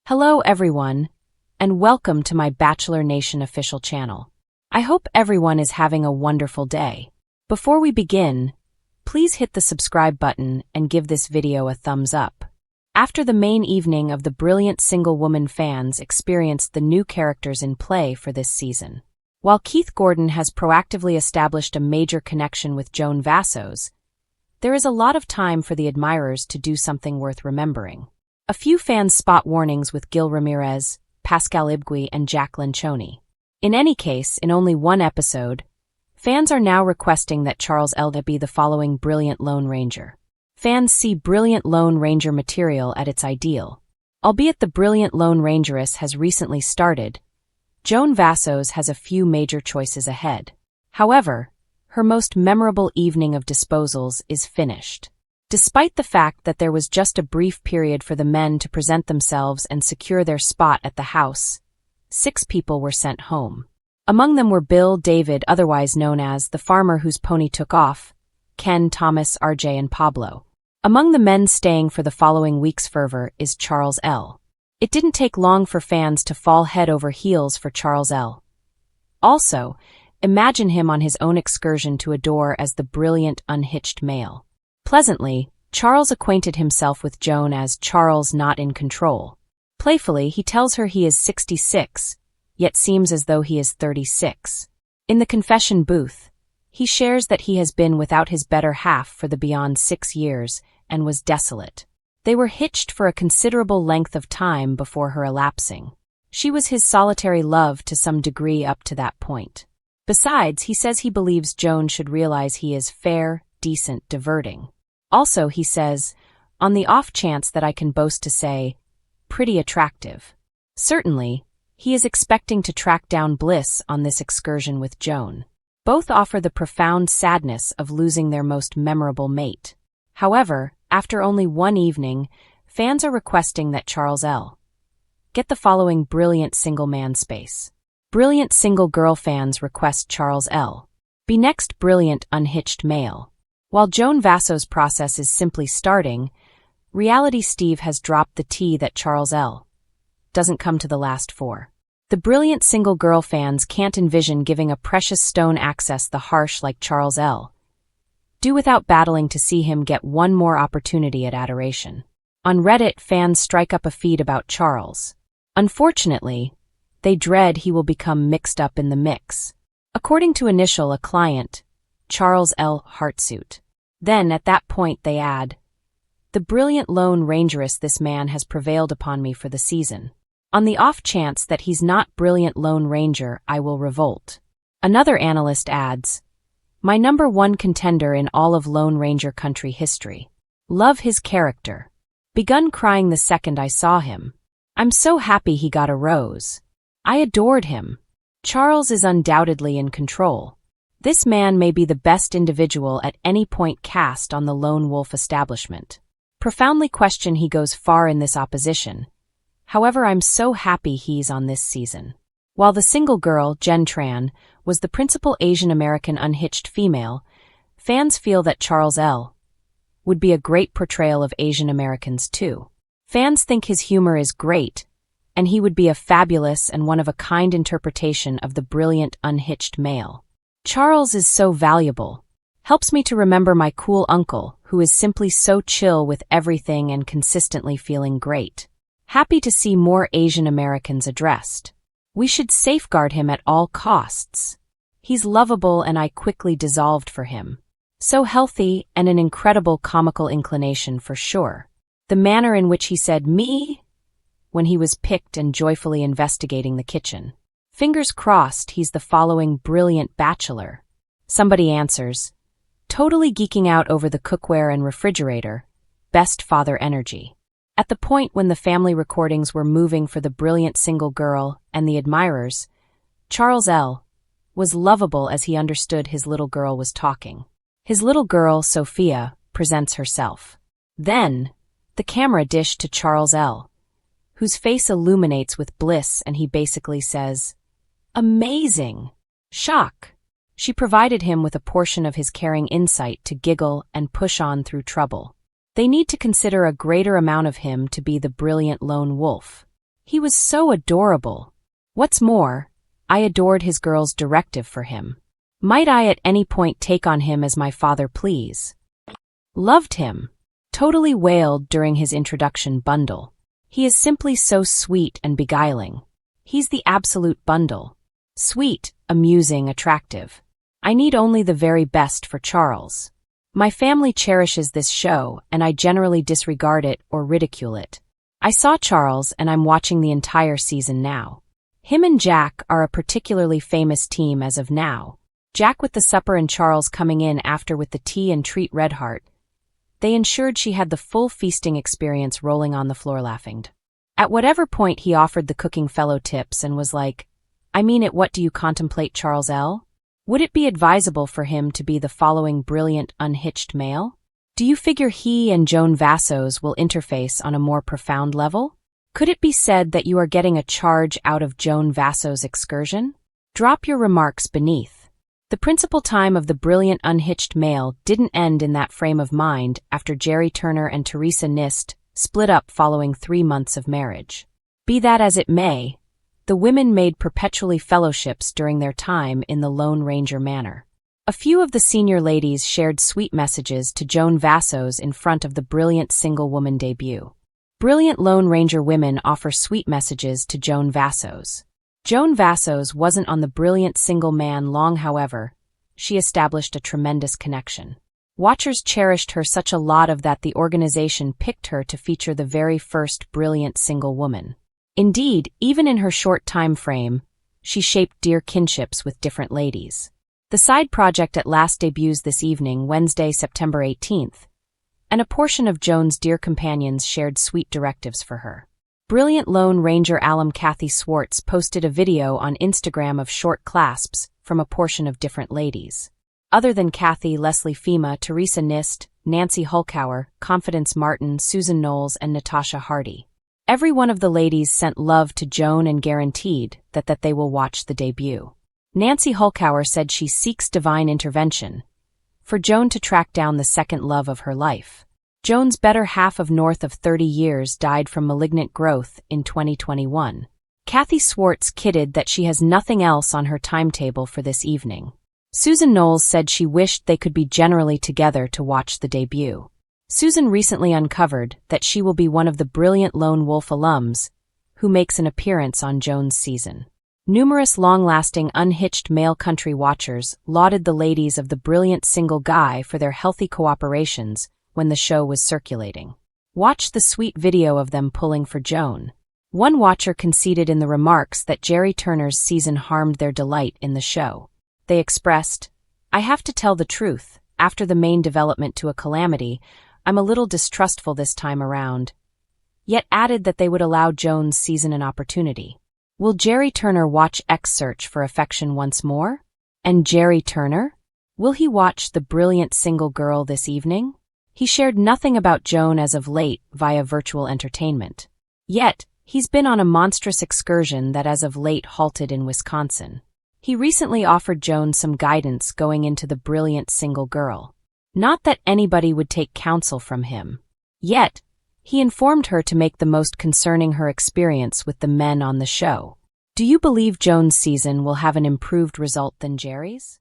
Hello everyone, and welcome to my Bachelor Nation official channel. I hope everyone is having a wonderful day. Before we begin, please hit the subscribe button and give this video a thumbs up. After the main evening of the brilliant single woman, fans experienced the new characters in play for this season. While Keith Gordon has proactively established a major connection with Joan Vassos, there is a lot of time for the admirers to do something worth remembering. A few fans spot warnings with Gil Ramirez, Pascal Ibgui, and Jacqueline Choney. In any case, in only one episode, fans are now requesting that Charles L. be the following brilliant Lone Ranger. Fans see brilliant Lone Ranger material at its ideal. Albeit the brilliant Lone Rangeress has recently started, Joan Vassos has a few major choices ahead. However, her most memorable evening of disposals is finished. Despite the fact that there was just a brief period for the men to present themselves and secure their spot at the house, 6 people were sent home. Among them were Bill David, otherwise known as the farmer whose pony took off, Ken, Thomas, RJ, and Pablo. Among the men staying for the following week's fervor is Charles L. It didn't take long for fans to fall head over heels for Charles L. Also, imagine him on his own excursion to adore as the brilliant, unhitched male. Pleasantly, Charles acquainted himself with Joan as Charles Not in Control. Playfully, he tells her he is 66, yet seems as though he is 36. In the confession booth, he shares that he has been without his better half for the beyond 6 years and was desolate. They were hitched for a considerable length of time before her elapsing. She was his solitary love to some degree up to that point. Besides, he says he believes Joan should realize he is fair, decent, diverting. Also, he says, on the off chance that I can boast to say, pretty attractive. Certainly, he is expecting to track down bliss on this excursion with Joan. Both offer the profound sadness of losing their most memorable mate. However, after only one evening, fans are requesting that Charles L. get the following brilliant single man space. Brilliant single girl fans request Charles L. be next brilliant unhitched male. While Joan Vassos' process is simply starting, Reality Steve has dropped the tea that Charles L. doesn't come to the last 4. The brilliant single girl fans can't envision giving a precious stone access the harsh like Charles L. do without battling to see him get one more opportunity at adoration. On Reddit, fans strike up a feed about Charles. Unfortunately, they dread he will become mixed up in the mix. According to a client, Charles L. Heartsuit. Then, at that point, they add, the brilliant Lone Rangeress this man has prevailed upon me for the season. On the off chance that he's not brilliant Lone Ranger, I will revolt. Another analyst adds, my number 1 contender in all of Lone Ranger country history. Love his character. Begun crying the second I saw him. I'm so happy he got a rose. I adored him. Charles is undoubtedly in control. This man may be the best individual at any point cast on the Lone Wolf establishment. Profoundly question he goes far in this opposition. However, I'm so happy he's on this season. While the single girl, Jen Tran, was the principal Asian American unhitched female, fans feel that Charles L. would be a great portrayal of Asian Americans too. Fans think his humor is great, and he would be a fabulous and one-of-a-kind interpretation of the brilliant unhitched male. Charles is so valuable. Helps me to remember my cool uncle, who is simply so chill with everything and consistently feeling great. Happy to see more Asian Americans addressed. We should safeguard him at all costs. He's lovable and I quickly dissolved for him. So healthy and an incredible comical inclination for sure. The manner in which he said, me, when he was picked and joyfully investigating the kitchen. Fingers crossed he's the following brilliant bachelor. Somebody answers, totally geeking out over the cookware and refrigerator, best father energy. At the point when the family recordings were moving for the brilliant single girl and the admirers, Charles L. was lovable as he understood his little girl was talking. His little girl, Sophia, presents herself. Then, the camera dished to Charles L., whose face illuminates with bliss, and he basically says, amazing! Shock! She provided him with a portion of his caring insight to giggle and push on through trouble. They need to consider a greater amount of him to be the brilliant lone wolf. He was so adorable. What's more, I adored his girl's directive for him. Might I at any point take on him as my father, please? Loved him. Totally wailed during his introduction bundle. He is simply so sweet and beguiling. He's the absolute bundle. Sweet, amusing, attractive. I need only the very best for Charles. My family cherishes this show, and I generally disregard it or ridicule it. I saw Charles, and I'm watching the entire season now. Him and Jack are a particularly famous team as of now. Jack with the supper and Charles coming in after with the tea and treat Redheart. They ensured she had the full feasting experience, rolling on the floor laughing. At whatever point he offered the cooking fellow tips and was like, I mean it, what do you contemplate, Charles L? Would it be advisable for him to be the following brilliant unhitched male? Do you figure he and Joan Vassos will interface on a more profound level? Could it be said that you are getting a charge out of Joan Vassos' excursion? Drop your remarks beneath. The principal time of the brilliant unhitched male didn't end in that frame of mind after Jerry Turner and Teresa Nist split up following 3 months of marriage. Be that as it may, the women made perpetually fellowships during their time in the Lone Ranger manner. A few of the senior ladies shared sweet messages to Joan Vassos in front of the brilliant single woman debut. Brilliant Lone Ranger women offer sweet messages to Joan Vassos. Joan Vassos wasn't on the brilliant single man long, however. She established a tremendous connection. Watchers cherished her such a lot of that the organization picked her to feature the very first brilliant single woman. Indeed, even in her short time frame, she shaped dear kinships with different ladies. The side project at last debuts this evening, Wednesday, September 18th, and a portion of Joan's dear companions shared sweet directives for her. Brilliant Lone Ranger alum Kathy Swartz posted a video on Instagram of short clasps from a portion of different ladies. Other than Kathy, Leslie Fema, Teresa Nist, Nancy Hulkauer, Confidence Martin, Susan Knowles, and Natasha Hardy. Every one of the ladies sent love to Joan and guaranteed that they will watch the debut. Nancy Hulkauer said she seeks divine intervention for Joan to track down the second love of her life. Joan's better half of north of 30 years died from malignant growth in 2021. Kathy Swartz kidded that she has nothing else on her timetable for this evening. Susan Knowles said she wished they could be generally together to watch the debut. Susan recently uncovered that she will be one of the brilliant Lone Wolf alums who makes an appearance on Joan's season. Numerous long-lasting unhitched male country watchers lauded the ladies of the brilliant single guy for their healthy cooperations when the show was circulating. Watch the sweet video of them pulling for Joan. One watcher conceded in the remarks that Jerry Turner's season harmed their delight in the show. They expressed, I have to tell the truth, after the main development to a calamity, I'm a little distrustful this time around. Yet added that they would allow Joan's season an opportunity. Will Jerry Turner watch X Search for Affection once more? And Jerry Turner? Will he watch The Brilliant Single Girl this evening? He shared nothing about Joan as of late via virtual entertainment. Yet, he's been on a monstrous excursion that as of late halted in Wisconsin. He recently offered Joan some guidance going into The Brilliant Single Girl. Not that anybody would take counsel from him. Yet, he informed her to make the most concerning her experience with the men on the show. Do you believe Joan's season will have an improved result than Jerry's?